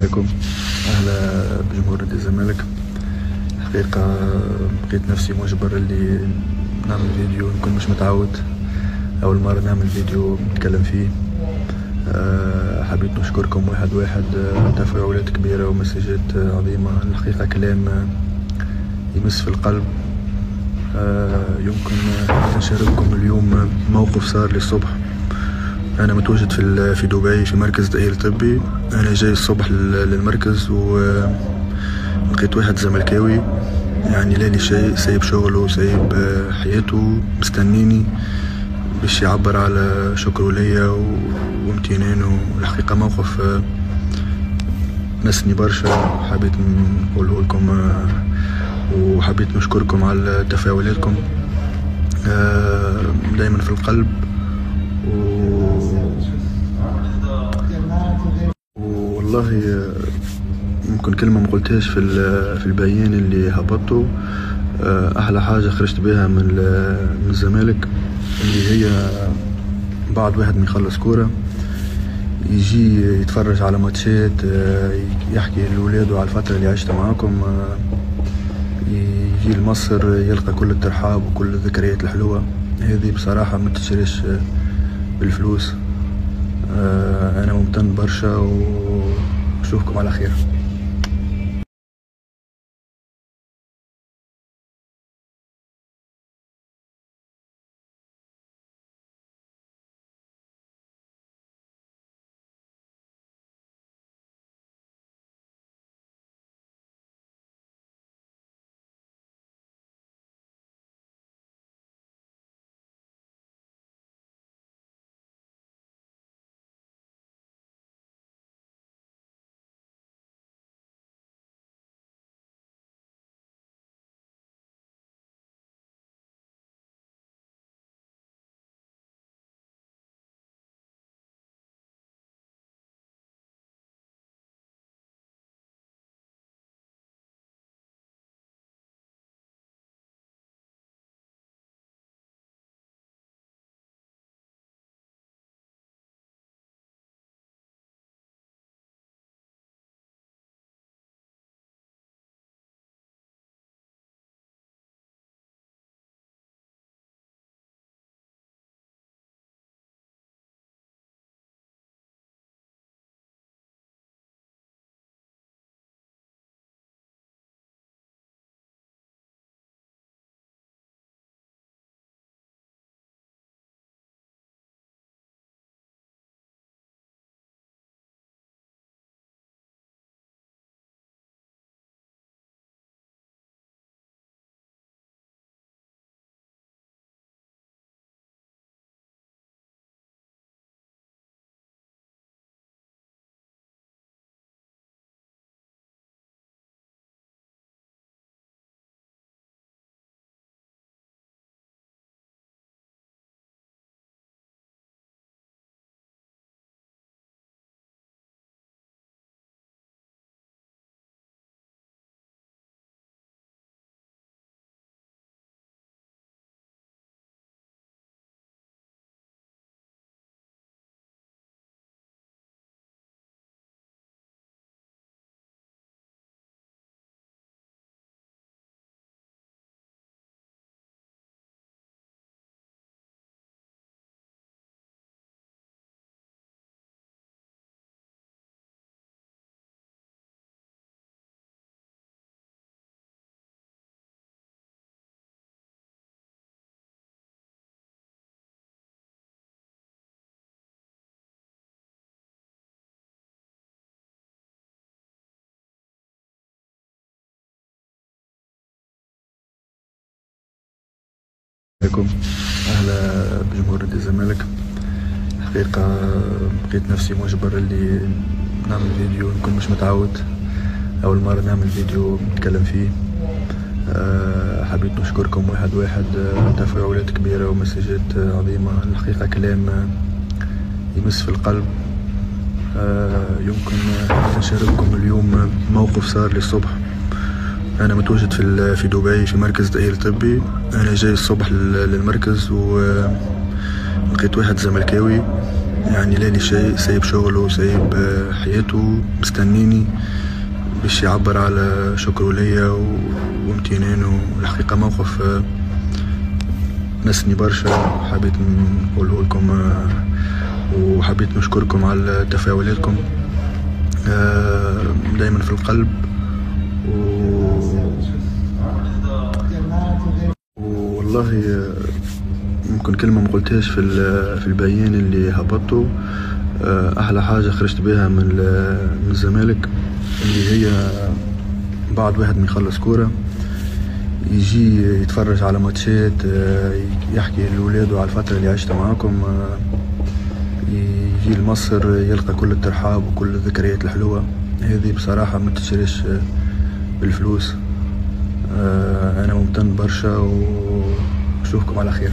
عليكم. أهلا بجمهور نادي الزمالك. الحقيقة لقيت نفسي مجبر اللي نعمل فيديو، نكون مش متعود، أول مرة نعمل فيديو نتكلم فيه. حبيت نشكركم واحد واحد، تفاعلات كبيرة ومسجات عظيمة. الحقيقة كلام يمس في القلب. يمكن نشارككم اليوم موقف صار لي الصبح. أنا متواجد في دبي في مركز تأهيل طبي. أنا جاي الصبح للمركز ولقيت واحد زملكاوي، يعني لالي شيء، سايب شغله، سايب حياته، مستنيني باش يعبر على شكره ليا وامتنانه. الحقيقة موقف مسني برشا، حبيت نقوله لكم وحبيت نشكركم على تفاعلاتكم دايما في القلب. والله ممكن كلمة مقلتهاش في البيان اللي هبطته. أحلى حاجة خرجت بها من الزمالك اللي هي بعد واحد ما يخلص كورة يجي يتفرج على ماتشات، يحكي لولاده على الفترة اللي عشت معاكم، يجي لمصر يلقى كل الترحاب وكل الذكريات الحلوة. هذه بصراحة ما تشريش بالفلوس. أنا ممتن برشا وأشوفكم على خير. عليكم. أهلا بجمهور نادي الزمالك. الحقيقة لقيت نفسي مجبر اللي نعمل فيديو، نكون مش متعود، أول مرة نعمل فيديو نتكلم فيه. حبيت نشكركم واحد واحد، تفاعلات كبيرة ومسجات عظيمة. الحقيقة كلام يمس في القلب. يمكن نشارككم اليوم موقف صار لي الصبح. أنا متواجد في دبي في مركز تأهيل طبي. أنا جاي الصبح للمركز ولقيت واحد زملكاوي، يعني لالي شيء سايب شغله سايب حياته مستنيني باش يعبر على شكره ليا وامتنانه. الحقيقة موقف مسني برشا، حبيت نقوله لكم وحبيت نشكركم على تفاعلاتكم دايما في القلب. والله ممكن كلمة مقلتهاش في البيان اللي هبطته. أحلى حاجة خرجت بها من الزمالك اللي هي بعد واحد ما يخلص كورة يجي يتفرج على ماتشات، يحكي لولاده على الفترة اللي عشتها معاكم، يجي لمصر يلقى كل الترحاب وكل الذكريات الحلوة. هذه بصراحة ما تشريش بالفلوس. أنا ممتن برشا وأشوفكم على خير.